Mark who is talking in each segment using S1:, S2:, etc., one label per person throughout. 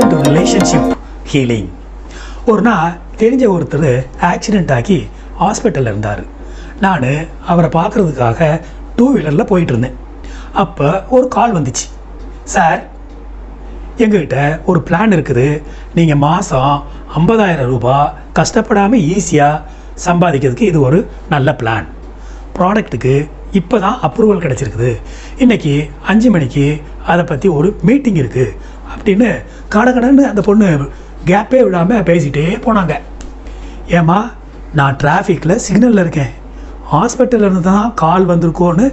S1: Welcome to relationship healing. ஒரு நாள் தெரிஞ்ச ஒருத்தர் ஆக்சிடெண்ட் ஆகி ஹாஸ்பிட்டலில் இருந்தார். நான் அவரை பார்க்குறதுக்காக 2 வீலரில் போயிட்டு இருந்தேன். அப்போ ஒரு கால் வந்துச்சு. சார், எங்ககிட்ட ஒரு பிளான் இருக்குது. நீங்கள் மாதம் 50,000 ரூபாய் கஷ்டப்படாமல் ஈஸியாக சம்பாதிக்கிறதுக்கு இது ஒரு நல்ல பிளான். ப்ராடக்ட்டுக்கு இப்போ தான் அப்ரூவல் கிடச்சிருக்குது. இன்றைக்கி 5 மணிக்கு அதை பற்றி ஒரு மீட்டிங் இருக்குது அப்படின்னு கடன்னு அந்த பொண்ணு கேப்பே விடாமல் பேசிகிட்டே போனாங்க. ஏம்மா, நான் டிராஃபிக்கில் சிக்னலில் இருக்கேன், ஹாஸ்பிட்டல்லேருந்து தான் கால் வந்திருக்கோன்னு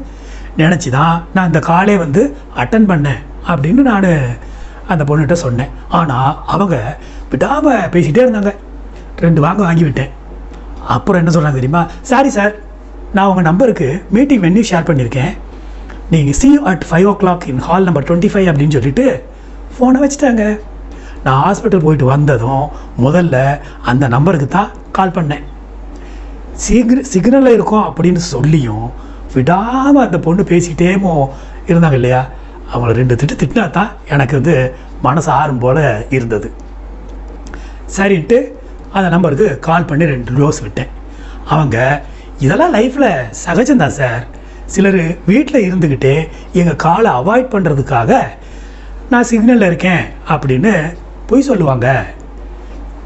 S1: நினச்சி தான் நான் இந்த காலே வந்து அட்டன் பண்ணேன் அப்படின்னு நான் அந்த பொண்ணுகிட்ட சொன்னேன். ஆனால் அவங்க விடாமல் பேசிகிட்டே இருந்தாங்க. 2 வாங்கி விட்டேன். அப்புறம் என்ன சொல்கிறாங்க தெரியுமா? சாரி சார், நான் உங்கள் நம்பருக்கு மீட்டிங் வென்யூ ஷேர் பண்ணியிருக்கேன், நீங்கள் see you at 5 o'clock in hall number 25 அப்படின்னு சொல்லிட்டு ஃபோனை வச்சுட்டாங்க. நான் ஹாஸ்பிட்டல் போயிட்டு வந்ததும் முதல்ல அந்த நம்பருக்கு தான் கால் பண்ணேன். சிக்னலில் இருக்கோம் அப்படின்னு சொல்லியும் விடாமல் அந்த பொண்ணு பேசிக்கிட்டேமோ இருந்தாங்க இல்லையா, அவங்கள 2 திட்டினா தான் எனக்கு வந்து மனசு ஆறும் போல் இருந்தது. சரின்ட்டு அந்த நம்பருக்கு கால் பண்ணி 2 டோஸ் விட்டேன். அவங்க, இதெல்லாம் லைஃப்பில் சகஜம்தான் சார், சிலர் வீட்டில் இருந்துக்கிட்டே எங்கள் காலை அவாய்ட் பண்ணுறதுக்காக நான் சிக்னலில் இருக்கேன் அப்படின்னு பொய் சொல்லுவாங்க.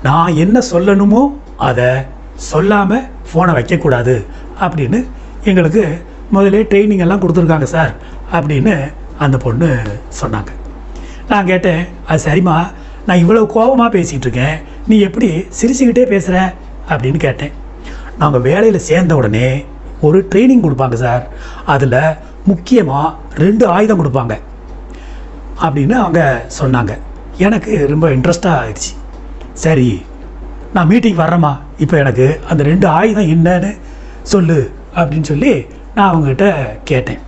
S1: நான் என்ன சொல்லணுமோ அதை சொல்லாமல் ஃபோனை வைக்கக்கூடாது அப்படின்னு எங்களுக்கு முதலே ட்ரைனிங் எல்லாம் கொடுத்துருக்காங்க சார் அப்படின்னு அந்த பொண்ணு சொன்னாங்க. நான் கேட்டேன், அது சரிம்மா, நான் இவ்வளோ கோபமாக பேசிகிட்டு இருக்கேன், நீ எப்படி சிரிச்சுக்கிட்டே பேசுகிற அப்படின்னு கேட்டேன். நாங்கள் வேலையில் சேர்ந்த உடனே ஒரு ட்ரைனிங் கொடுப்பாங்க சார், அதில் முக்கியமாக 2 ஆயுதம் கொடுப்பாங்க அப்படின்னு அவங்க சொன்னாங்க. எனக்கு ரொம்ப இன்ட்ரெஸ்டாக ஆயிடுச்சு. சரி, நான் மீட்டிங் வர்றேம்மா, இப்போ எனக்கு அந்த 2 ஆயுதம் என்னன்னு சொல்லு அப்படின்னு சொல்லி நான் அவங்ககிட்ட கேட்டேன்.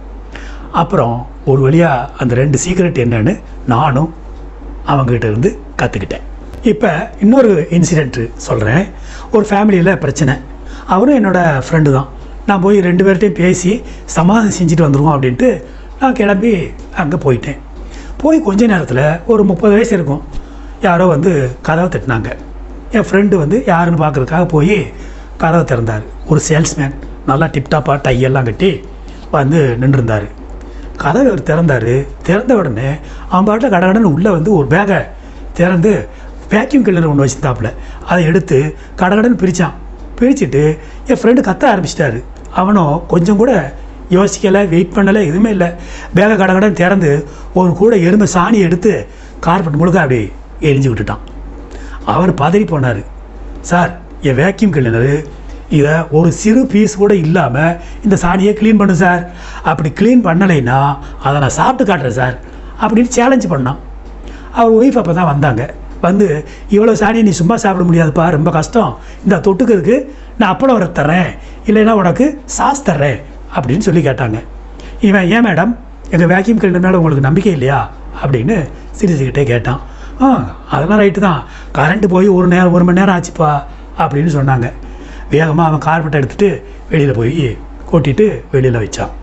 S1: அப்புறம் ஒரு வழியாக அந்த 2 சீக்ரெட் என்னன்னு நானும் அவங்ககிட்ட இருந்து கற்றுக்கிட்டேன். இப்போ இன்னொரு இன்சிடெண்ட்டு சொல்கிறேன். ஒரு ஃபேமிலியில் பிரச்சனை. அவரும் என்னோடய ஃப்ரெண்டு தான். நான் போய் 2 பேர்கிட்டையும் பேசி சமாதானம் செஞ்சுட்டு வந்துடுவோம் அப்படின்ட்டு நான் கிளம்பி அங்கே போயிட்டேன். போய் கொஞ்ச நேரத்தில் ஒரு 30 வயசு இருக்கும், யாரோ வந்து கதவை தட்டினாங்க. என் ஃப்ரெண்டு வந்து யாருன்னு பார்க்குறதுக்காக போய் கதவை திறந்தார். ஒரு சேல்ஸ்மேன், நல்லா டிப்டாப்பாக டையெல்லாம் கட்டி வந்து நின்றுருந்தார். கதவை அவர் திறந்த உடனே அவன் பாட்டில் கடகடன்னு உள்ளே வந்து ஒரு பேக்கை திறந்து வேக்யூம் கிளீனர் ஒன்று வச்சுருந்தாப்புல அதை எடுத்து கடகடன்னு பிரிச்சுட்டு என் ஃப்ரெண்டு கத்த ஆரம்பிச்சிட்டாரு. அவனும் கொஞ்சம் கூட யோசிக்கலை, வெயிட் பண்ணலை, எதுவுமே இல்லை. பேகை கடகடன்னு திறந்து ஒரு கூட எறும்பை சாணியை எடுத்து கார்பெட் முழுக்க அப்படி எரிஞ்சு விட்டுட்டான். அவர் பதறி போனார். சார், என் வேக்யூம் கிளீனரு இதை ஒரு சிறு பீஸ் கூட இல்லாமல் இந்த சாணியை க்ளீன் பண்ணு சார், அப்படி க்ளீன் பண்ணலைன்னா அதை நான் சாப்பிட்டு காட்டுறேன் சார் அப்படின்னு சேலஞ்சு பண்ணான். அவர் ஒய்ஃப் அப்போ தான் வந்தாங்க. வந்து, இவ்வளோ சாணியை நீ சும்மா சாப்பிட முடியாதுப்பா, ரொம்ப கஷ்டம், இந்த தொட்டுக்கிறதுக்கு நான் அப்பளம் வர தர்றேன், இல்லைன்னா உனக்கு சாஸ் தர்றேன் அப்படின்னு சொல்லி கேட்டாங்க. இவன், ஏன் மேடம், எங்கள் வேக்யூம் கிளீனர் மேலே உங்களுக்கு நம்பிக்கை இல்லையா அப்படின்னு சிரிச்சுக்கிட்டே கேட்டான். அதெல்லாம் ரைட்டு தான், கரண்ட்டு போய் 1 மணி நேரம் ஆச்சுப்பா அப்படின்னு சொன்னாங்க. வேகமாக அவன் கார்பெட்டை எடுத்துகிட்டு வெளியில் போய் கொட்டிட்டு வெளியில் வச்சான்.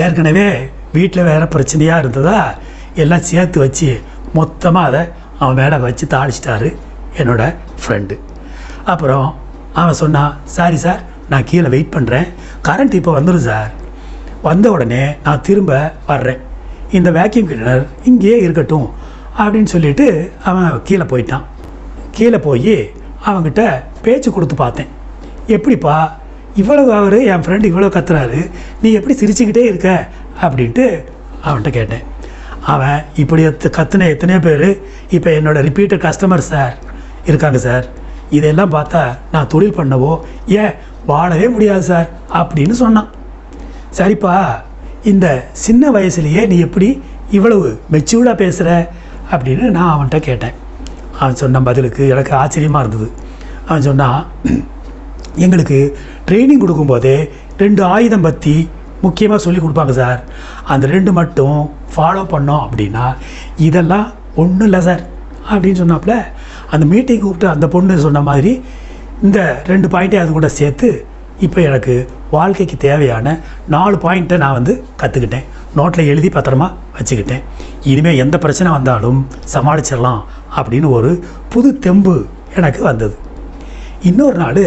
S1: ஏற்கனவே வீட்டில் வேறு பிரச்சனையாக இருந்ததா எல்லாம் சேர்த்து வச்சு மொத்தமாக அதை அவன் மேலே வச்சு தாளிச்சிட்டாரு என்னோடய ஃப்ரெண்டு. அப்புறம் அவன் சொன்னான், சாரி சார், நான் கீழே வெயிட் பண்ணுறேன், கரண்ட் இப்போ வந்துடும் சார், வந்த உடனே நான் திரும்ப வர்றேன், இந்த வேக்யூம் கிளீனர் இங்கேயே இருக்கட்டும் அப்படின்னு சொல்லிவிட்டு அவன் கீழே போயிட்டான். கீழே போய் அவன்கிட்ட பேச்சு கொடுத்து பார்த்தேன். எப்படிப்பா இவ்வளவு, அவர் என் ஃப்ரெண்டு இவ்வளோ கத்துறாரு, நீ எப்படி சிரிச்சுக்கிட்டே இருக்க அப்படின்ட்டு அவன்கிட்ட கேட்டேன். அவன், இப்படி கத்துன எத்தனையோ பேர் இப்போ என்னோடய ரிப்பீட்டட் கஸ்டமர் சார் இருக்காங்க சார், இதெல்லாம் பார்த்தா நான் தொழில் பண்ணவோ ஏன் வாழவே முடியாது சார் அப்படின்னு சொன்னான். சரிப்பா, இந்த சின்ன வயசுலேயே நீ எப்படி இவ்வளவு மெச்சூர்டாக பேசுகிற அப்படின்னு நான் அவன்கிட்ட கேட்டேன். அவன் சொன்ன பதிலுக்கு எனக்கு ஆச்சரியமாக இருந்தது. அவன் சொன்னான், எங்களுக்கு ட்ரைனிங் கொடுக்கும்போதே 2 ஆயுதம் பற்றி முக்கியமாக சொல்லி கொடுப்பாங்க சார், அந்த 2 மட்டும் ஃபாலோ பண்ணோம் அப்படின்னா இதெல்லாம் ஒன்றும் இல்லை சார் அப்படின்னு சொன்னாப்புல. அந்த மீட்டிங் கூப்பிட்டு அந்த பொண்ணு சொன்ன மாதிரி இந்த 2 பாயிண்ட்டே அது கூட சேர்த்து இப்போ எனக்கு வாழ்க்கைக்கு தேவையான 4 பாயிண்ட்டை நான் வந்து கற்றுக்கிட்டேன். நோட்டில் எழுதி பத்திரமா வச்சுக்கிட்டேன். இனிமேல் எந்த பிரச்சனை வந்தாலும் சமாளிச்சிடலாம் அப்படின்னு ஒரு புது தெம்பு எனக்கு வந்தது. இன்னொரு நாள்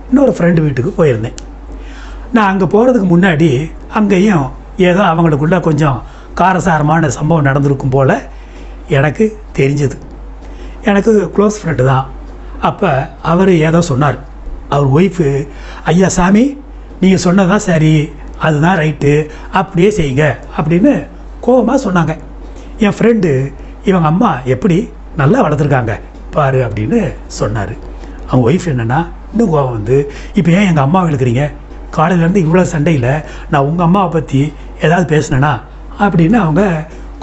S1: இன்னொரு ஃப்ரெண்டு வீட்டுக்கு போயிருந்தேன். நான் அங்கே போகிறதுக்கு முன்னாடி அங்கேயும் ஏதோ அவங்களுக்குள்ள கொஞ்சம் காரசாரமான சம்பவம் நடந்திருக்கும் போல் எனக்கு தெரிஞ்சது. எனக்கு க்ளோஸ் ஃப்ரெண்டு தான். அப்போ அவர் ஏதோ சொன்னார். அவர் ஒய்ஃபு, ஐயா சாமி நீங்கள் சொன்னதான் சரி, அதுதான் ரைட்டு, அப்படியே செய்யுங்க அப்படின்னு கோபமாக சொன்னாங்க. என் ஃப்ரெண்டு, இவங்க அம்மா எப்படி நல்லா வளர்த்துருக்காங்க பாரு அப்படின்னு சொன்னார். அவங்க ஒய்ஃப் என்னென்னா இன்னும் கோபம் வந்து, இப்போ ஏன் எங்கள் அம்மாவை இழுக்கிறீங்க, காலையிலேருந்து இவ்வளோ சண்டையில் நான் உங்கள் அம்மாவை பற்றி ஏதாவது பேசினேனா அப்படின்னு அவங்க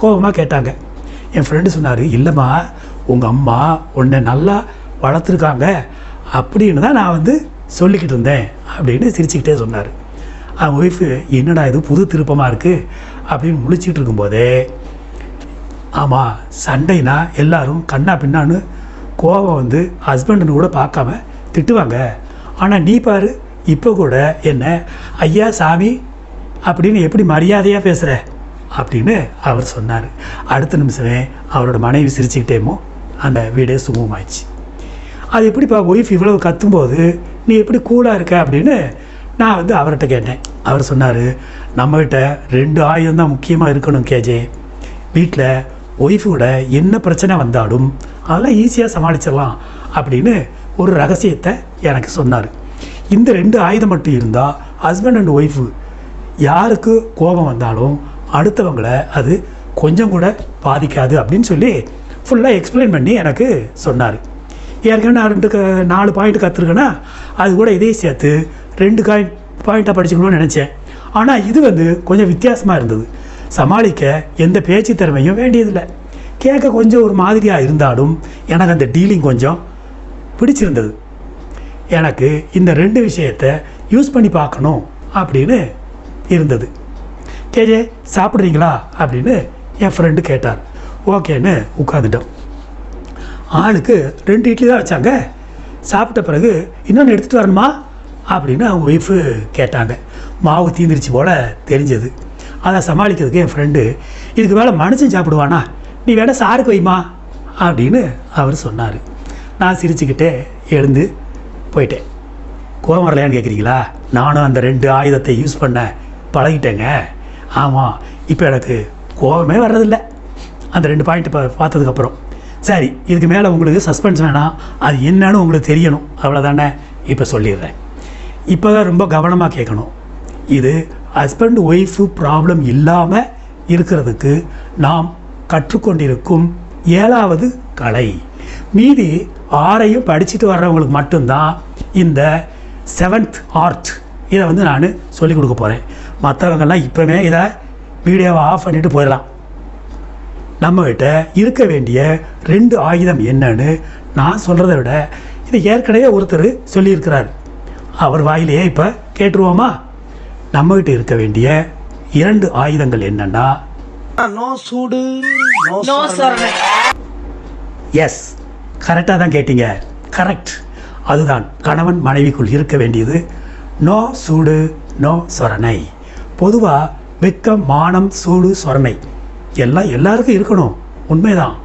S1: கோபமாக கேட்டாங்க. என் ஃப்ரெண்டு சொன்னார், இல்லைம்மா உங்கள் அம்மா உன்னை நல்லா வளர்த்துருக்காங்க அப்படின்னு தான் நான் வந்து சொல்லிக்கிட்டு இருந்தேன் அப்படின்னு சிரிச்சுக்கிட்டே சொன்னார். அவங்க ஒய்ஃபு, என்னடா இது புது திருப்பமாக இருக்குது அப்படின்னு முழிச்சிட்டு இருக்கும்போதே, ஆமாம் சண்டைனா எல்லோரும் கண்ணா பின்னான்னு கோபம் வந்து ஹஸ்பண்டுன்னு கூட பார்க்காம திட்டுவாங்க. ஆனால் நீ பாரு இப்போ கூட என்ன ஐயா சாமி அப்படின்னு எப்படி மரியாதையாக பேசுகிற அப்படின்னு அவர் சொன்னார். அடுத்த நிமிஷமே அவரோட மனைவி சிரிச்சுக்கிட்டேமோ அந்த வீடே சுமூகமாயிடுச்சு. அது எப்படிப்பா ஒய்ஃப் இவ்வளவு கத்தும்போது நீ எப்படி கூலாக இருக்க அப்படின்னு நான் வந்து அவர்கிட்ட கேட்டேன். அவர் சொன்னார், நம்மகிட்ட 2 ஆயுதம் தான் முக்கியமாக இருக்கணும் கேஜே. வீட்டில் ஒய்ஃபோட என்ன பிரச்சனை வந்தாலும் அதெல்லாம் ஈஸியாக சமாளிச்சிடலாம் அப்படின்னு ஒரு ரகசியத்தை எனக்கு சொன்னார். இந்த 2 ஆயுதம் மட்டும் இருந்தால் ஹஸ்பண்ட் அண்ட் ஒய்ஃபு யாருக்கு கோபம் வந்தாலும் அடுத்தவங்களை அது கொஞ்சம் கூட பாதிக்காது அப்படின்னு சொல்லி ஃபுல்லாக எக்ஸ்பிளைன் பண்ணி எனக்கு சொன்னார். ஏற்கனவே நான் 4 பாயிண்ட் கற்றுருக்கேன்னா அது கூட இதையும் சேர்த்து 2 பாயிண்ட்டாக படிச்சுக்கணும்னு நினச்சேன். ஆனால் இது வந்து கொஞ்சம் வித்தியாசமாக இருந்தது. சமாளிக்க எந்த பேச்சு திறமையும் வேண்டியதில்லை. கேட்க கொஞ்சம் ஒரு மாதிரியாக இருந்தாலும் எனக்கு அந்த டீலிங் கொஞ்சம் பிடிச்சிருந்தது. எனக்கு இந்த 2 விஷயத்தை யூஸ் பண்ணி பார்க்கணும் அப்படின்னு இருந்தது. கேஜே சாப்பிட்றீங்களா அப்படின்னு என் ஃப்ரெண்டு கேட்டார். ஓகேன்னு உட்காந்துட்டோம். ஆளுக்கு 2 இட்லி தான் வச்சாங்க. சாப்பிட்ட பிறகு இன்னொன்று எடுத்துகிட்டு வரணுமா அப்படின்னு அவங்க ஒய்ஃபு கேட்டாங்க. மாவு தீந்துருச்சு போல் தெரிஞ்சது. அதை சமாளிக்கிறதுக்கு என் ஃப்ரெண்டு, இதுக்கு மேலே மனுஷன் சாப்பிடுவானா, நீ வேணால் சாருக்கு வைமா அப்படின்னு அவர் சொன்னார். நான் சிரிச்சுக்கிட்டே எழுந்து போயிட்டேன். கோபம் வரலையான்னு கேட்குறீங்களா? நானும் அந்த 2 ஆயுதத்தை யூஸ் பண்ண பழகிட்டேங்க. ஆமாம், இப்போ எனக்கு கோபமே வர்றதில்லை அந்த 2 பாயிண்ட் பார்த்ததுக்கப்புறம். சரி, இதுக்கு மேலே உங்களுக்கு சஸ்பென்ஸ் வேணாம், அது என்னன்னு உங்களுக்கு தெரியணும், அவ்வளோதானே. இப்போ சொல்லிடுறேன். இப்போ தான் ரொம்ப கவனமாக கேட்கணும். இது ஹஸ்பண்ட் ஒய்ஃபு ப்ராப்ளம் இல்லாமல் இருக்கிறதுக்கு நாம் கற்றுக்கொண்டிருக்கும் 7வது கலை. மீதி 6ஐயும் படிச்சுட்டு வர்றவங்களுக்கு மட்டும்தான் இந்த 7th ஆர்ட். இதை வந்து நான் சொல்லிக் கொடுக்க போகிறேன். மற்றவங்கெல்லாம் இப்போவே இதை வீடியோவை ஆஃப் பண்ணிவிட்டு போயிடலாம். நம்மகிட்ட இருக்க வேண்டிய 2 ஆயுதம் என்னன்னு நான் சொல்கிறத விட இதை ஏற்கனவே ஒருத்தர் சொல்லியிருக்கிறார். அவர் வாயிலேயே இப்போ கேட்டுருவோமா? நம்மகிட்ட இருக்க வேண்டிய 2 ஆயுதங்கள் என்னன்னா,
S2: நோ சூடு நோ சொரணை.
S1: எஸ், கரெக்டாக தான் கேட்டீங்க. கரெக்ட். அதுதான் கணவன் மனைவிக்குள் இருக்க வேண்டியது. நோ சூடு நோ சொரணை. பொதுவாக வெக்கம், மானம், சூடு, சொரணை எல்லாம் எல்லாருக்கும் இருக்கணும், உண்மைதான்.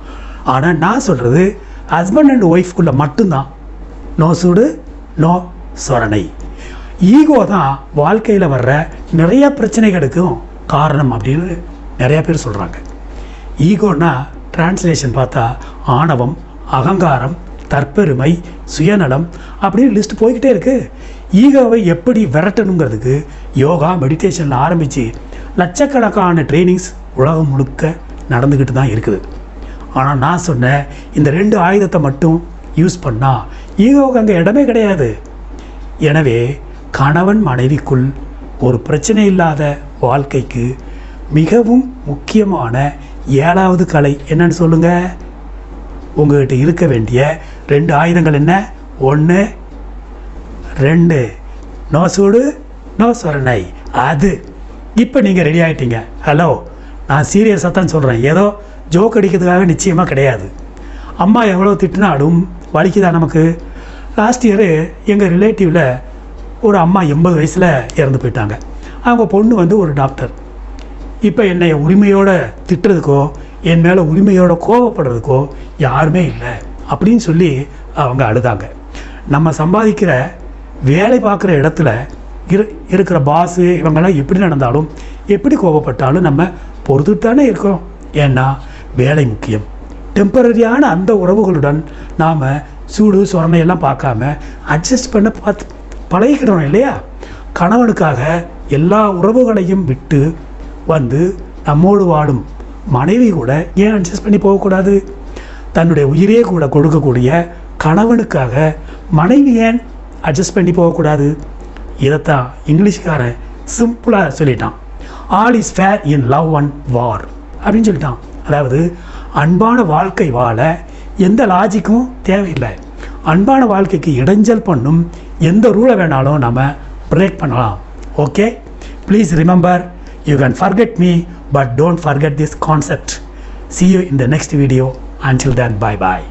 S1: ஆனால் நான் சொல்கிறது ஹஸ்பண்ட் அண்ட் ஒய்ஃப்குள்ளே மட்டும்தான் நோ சூடு நோ சொரணை. ஈகோ தான் வாழ்க்கையில் வர்ற நிறைய பிரச்சனைகளுக்கும் காரணம் அப்படின்னு நிறையா பேர் சொல்கிறாங்க. ஈகோன்னா டிரான்ஸ்லேஷன் பார்த்தா ஆணவம், அகங்காரம், தற்பெருமை, சுயநலம் அப்படின்னு லிஸ்ட் போய்கிட்டே இருக்குது. ஈகோவை எப்படி விரட்டணுங்கிறதுக்கு யோகா, மெடிடேஷனில் ஆரம்பித்து லட்சக்கணக்கான ட்ரைனிங்ஸ் உலகம் முழுக்க நடந்துக்கிட்டு தான் இருக்குது. ஆனால் நான் சொன்ன இந்த 2 ஆயுதத்தை மட்டும் யூஸ் பண்ணால் ஈகோவுக்கு அங்கே இடமே கிடையாது. எனவே கணவன் மனைவிக்குள் ஒரு பிரச்சனை இல்லாத வாழ்க்கைக்கு மிகவும் முக்கியமான 7வது கலை என்னன்னு சொல்லுங்கள். உங்கள்கிட்ட இருக்க வேண்டிய 2 ஆயுதங்கள் என்ன? 1 2 நோ சூடு நோ சொரணை. அது இப்போ நீங்கள் ரெடி ஆகிட்டீங்க. ஹலோ, நான் சீரியஸாக தான் சொல்கிறேன், ஏதோ ஜோக் அடிக்கிறதுக்காக நிச்சயமாக கிடையாது. அம்மா எவ்வளோ திட்டினாலும் வலிக்குதா நமக்கு? லாஸ்ட் இயரு எங்கள் ரிலேட்டிவில் ஒரு அம்மா 80 வயசில் இறந்து போயிட்டாங்க. அவங்க பொண்ணு வந்து ஒரு டாக்டர். இப்போ என்னை உரிமையோடு திட்டுறதுக்கோ என் மேலே உரிமையோட கோவப்படுறதுக்கோ யாருமே இல்லை அப்படின்னு சொல்லி அவங்க அழுதாங்க. நம்ம சம்பாதிக்கிற வேலை பார்க்குற இடத்துல இருக்கிற பாஸு இவங்கெல்லாம் எப்படி நடந்தாலும் எப்படி கோவப்பட்டாலும் நம்ம பொறுத்துட்டு தானே இருக்கோம். ஏன்னா வேலை முக்கியம். டெம்பரரியான அந்த உறவுகளுடன் நாம் சூடு சொரணையெல்லாம் பார்க்காம அட்ஜஸ்ட் பண்ண பழகிக்கிறோம் இல்லையா? கணவனுக்காக எல்லா உறவுகளையும் விட்டு வந்து நம்மோடு வாடும் மனைவி கூட ஏன் அட்ஜஸ்ட் பண்ணி போகக்கூடாது? தன்னுடைய உயிரே கூட கொடுக்கக்கூடிய கணவனுக்காக மனைவி ஏன் அட்ஜஸ்ட் பண்ணி போகக்கூடாது? இதைத்தான் இங்கிலீஷ்காரன் சிம்பிளாக சொல்லிட்டான். All is fair in love and war அப்படின்னு சொல்லிட்டான். அதாவது அன்பான வாழ்க்கை வாழ எந்த லாஜிக்கும் தேவையில்லை. அன்பான வாழ்க்கைக்கு இடைஞ்சல் பண்ணும் எந்த ரூலை வேணாலும் நம்ம பிரேக் பண்ணலாம். Okay, please remember, you can forget me but don't forget this concept. See you in the next video. Until then, bye bye.